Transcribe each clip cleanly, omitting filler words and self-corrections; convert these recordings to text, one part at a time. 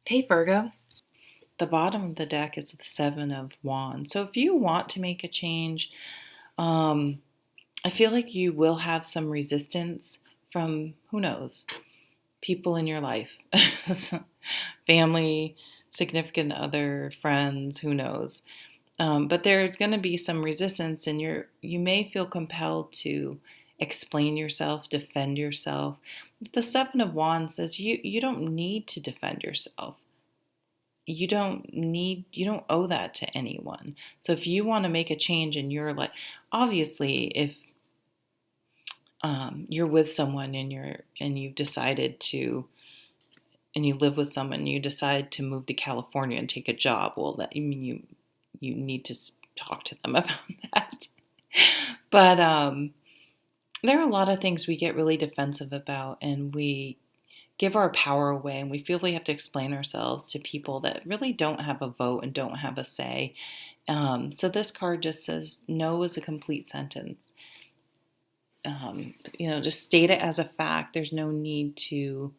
Hey Virgo, the bottom of the deck is the Seven of Wands. So if you want to make a change, um, I feel like you will have some resistance from, who knows, people in your life, family, significant other, friends, who knows. But there's going to be some resistance, and you may feel compelled to explain yourself, defend yourself. The Seven of Wands says you don't need to defend yourself. You don't owe that to anyone. So if you want to make a change in your life, obviously if you're with someone and you've decided to, and you live with someone, you decide to move to California and take a job, well, that, I mean, you need to talk to them about that. But there are a lot of things we get really defensive about, and we give our power away, and we feel we have to explain ourselves to people that really don't have a vote and don't have a say. So this card just says no is a complete sentence. Just state it as a fact. There's no need to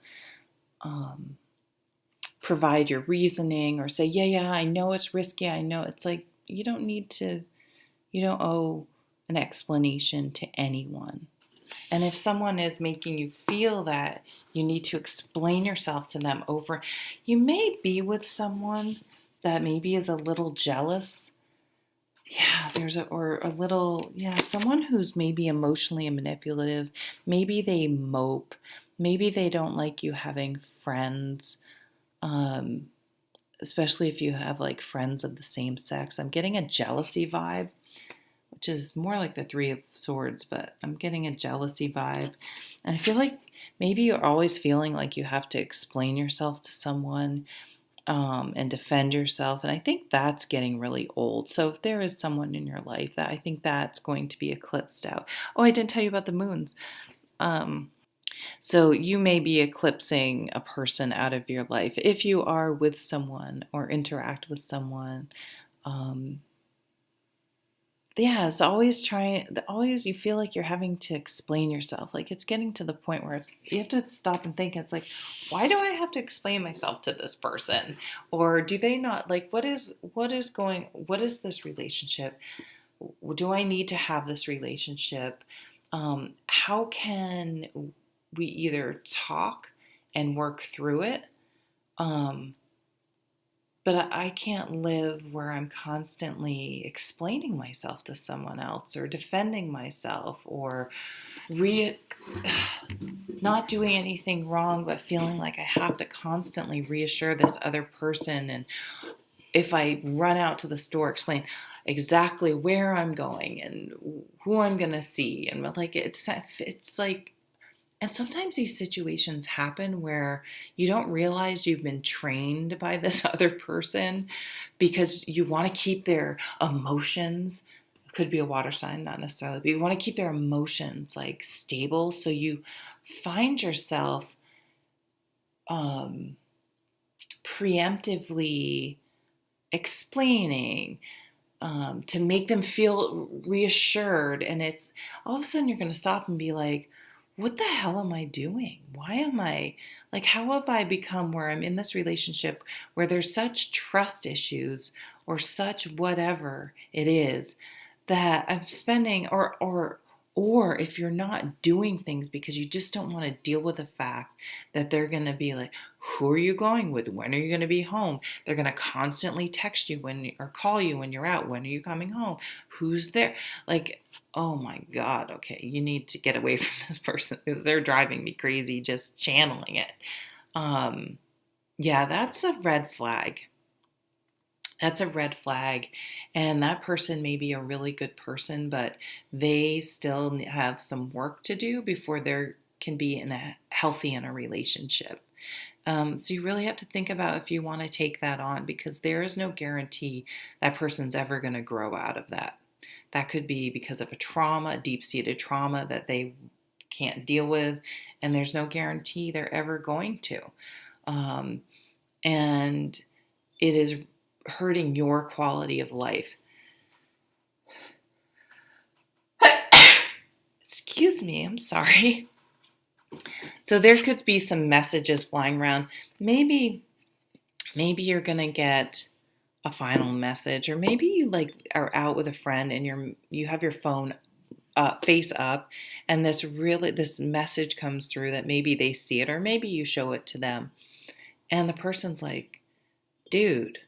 provide your reasoning or say, yeah, I know it's risky. I know it's like, you don't need to, you don't owe an explanation to anyone. And if someone is making you feel that you need to explain yourself to them over, you may be with someone that maybe is a little jealous. Yeah, someone who's maybe emotionally manipulative. Maybe they mope. Maybe they don't like you having friends, um, especially if you have like friends of the same sex. I'm getting a jealousy vibe, which is more like the Three of Swords, but I'm getting a jealousy vibe. And I feel like maybe you're always feeling like you have to explain yourself to someone, and defend yourself. And I think that's getting really old. So if there is someone in your life that, I think that's going to be eclipsed out. Oh, I didn't tell you about the moons. So you may be eclipsing a person out of your life if you are with someone or interact with someone. Um, yeah, it's always you feel like you're having to explain yourself. Like it's getting to the point where you have to stop and think. It's like, why do I have to explain myself to this person? Or do they not, like, what is this relationship? Do I need to have this relationship? How can we either talk and work through it? Um, but I can't live where I'm constantly explaining myself to someone else or defending myself or re- not doing anything wrong, but feeling like I have to constantly reassure this other person. And if I run out to the store, explain exactly where I'm going and who I'm going to see. And like, it's like, and sometimes these situations happen where you don't realize you've been trained by this other person because you want to keep their emotions. It could be a water sign, not necessarily, but you want to keep their emotions like stable. So you find yourself um, preemptively explaining to make them feel reassured. And it's all of a sudden you're going to stop and be like, what the hell am I doing? Why am I like, how have I become where I'm in this relationship where there's such trust issues or such whatever it is that I'm spending, or if you're not doing things because you just don't want to deal with the fact that they're going to be like, who are you going with? When are you going to be home? They're going to constantly text you or call you when you're out. When are you coming home? Who's there? Like, oh my God, okay, you need to get away from this person because they're driving me crazy just channeling it. Um, yeah, that's a red flag. That's a red flag. And that person may be a really good person, but they still have some work to do before they can be healthy in a relationship. So you really have to think about if you want to take that on, because there is no guarantee that person's ever going to grow out of that. That could be because of a trauma, deep-seated trauma that they can't deal with, and there's no guarantee they're ever going to. Um, and it is hurting your quality of life. Excuse me, I'm sorry. So there could be some messages flying around. Maybe maybe you're going to get a final message, or maybe you like are out with a friend and you have your phone face up, and this message comes through that maybe they see it, or maybe you show it to them, and the person's like, dude,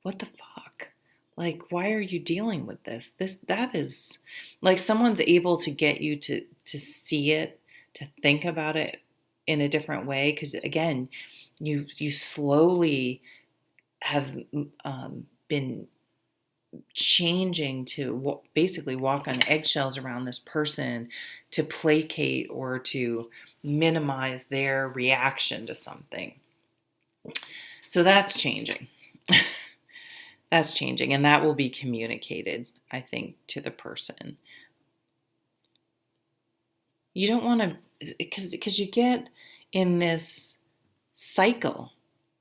what the fuck? Like, why are you dealing with this? That is like someone's able to get you to see it, to think about it in a different way. Because again, you slowly have been changing to basically walk on eggshells around this person to placate or to minimize their reaction to something. So that's changing. That's changing, and that will be communicated, I think, to the person. You don't want to, because you get in this cycle.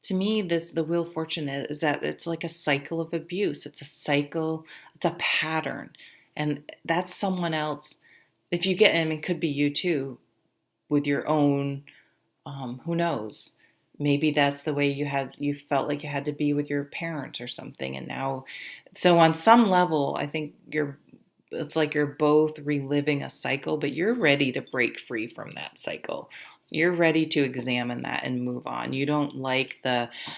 To me, the Wheel of Fortune is that it's like a cycle of abuse. It's a cycle, it's a pattern. And that's someone else. If you get, I mean, it could be you too, with your own, who knows? Maybe that's the way you felt like you had to be with your parents or something. And now, so on some level, I think it's like you're both reliving a cycle, but you're ready to break free from that cycle. You're ready to examine that and move on. You don't like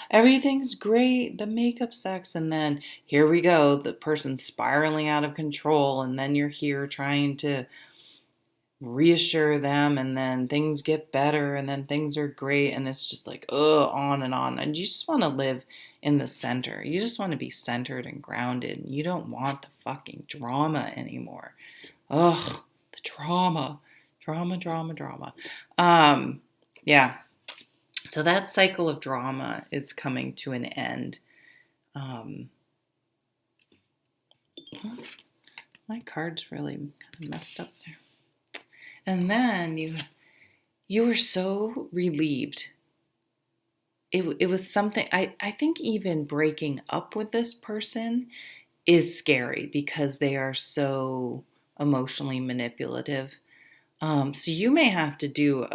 everything's great, the makeup sucks, and then here we go, the person's spiraling out of control, and then you're here trying to reassure them, and then things get better, and then things are great, and it's just like, on and on. And you just want to live in the center. You just want to be centered and grounded. You don't want the fucking drama anymore. Ugh, the drama. Drama. Yeah. So that cycle of drama is coming to an end. My card's really kind of messed up there. And then you were so relieved. It was something, I think even breaking up with this person is scary because they are so emotionally manipulative. So you may have to do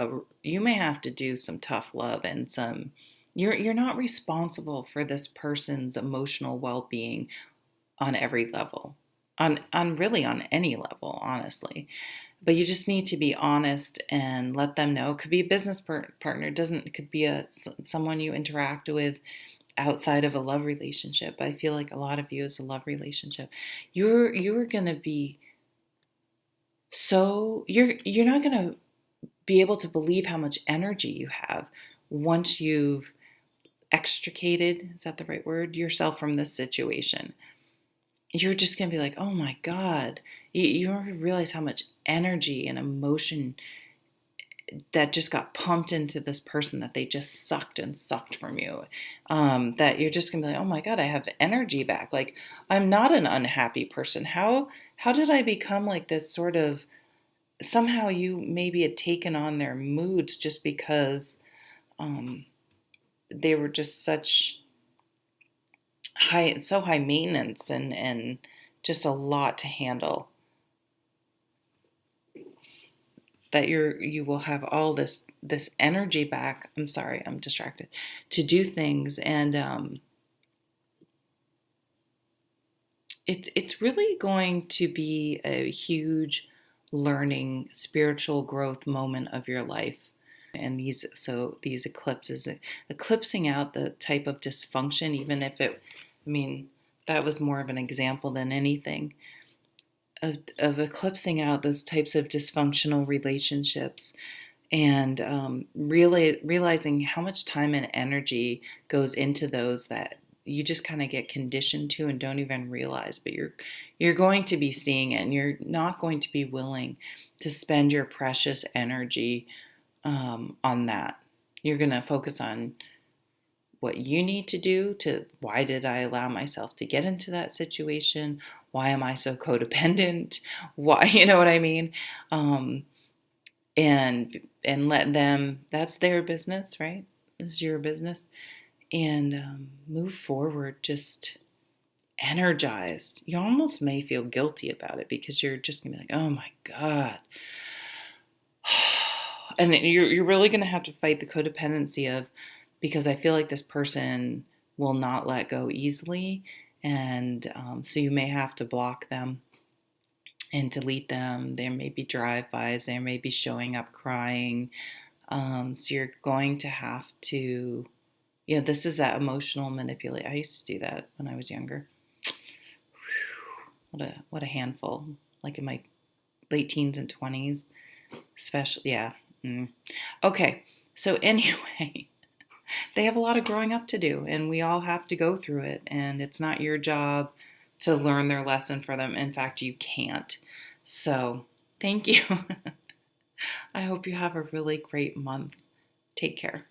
some tough love, and you're not responsible for this person's emotional well-being on every level, on really on any level, honestly. But you just need to be honest and let them know. It could be a business partner. It could be someone you interact with outside of a love relationship. I feel like a lot of you is a love relationship. You're gonna be so you're not gonna be able to believe how much energy you have once you've extricated, is that the right word, yourself from this situation. You're just going to be like, oh my God. You don't realize how much energy and emotion that just got pumped into this person that they just sucked from you. That you're just going to be like, oh my God, I have energy back. Like, I'm not an unhappy person. How did I become like this sort of, somehow you maybe had taken on their moods just because they were just so high maintenance and just a lot to handle, that you will have all this energy back. I'm sorry, I'm distracted, to do things. And it's really going to be a huge learning spiritual growth moment of your life. And these eclipses, eclipsing out the type of dysfunction, even if that was more of an example than anything, of eclipsing out those types of dysfunctional relationships, and really realizing how much time and energy goes into those that you just kind of get conditioned to and don't even realize. But you're going to be seeing it, and you're not going to be willing to spend your precious energy on that. You're going to focus on what you need to do why did I allow myself to get into that situation? Why am I so codependent? Why, you know what I mean? And let them, that's their business, right? This is your business. And move forward, just energized. You almost may feel guilty about it because you're just going to be like, oh my God. And you're really going to have to fight the codependency of, because I feel like this person will not let go easily. And so you may have to block them and delete them. There may be drive-bys, there may be showing up crying. So you're going to have to, this is that emotional manipulation. I used to do that when I was younger. What a handful. Like in my late teens and 20s, especially. Yeah. Okay. So anyway, they have a lot of growing up to do, and we all have to go through it. And it's not your job to learn their lesson for them. In fact, you can't. So thank you. I hope you have a really great month. Take care.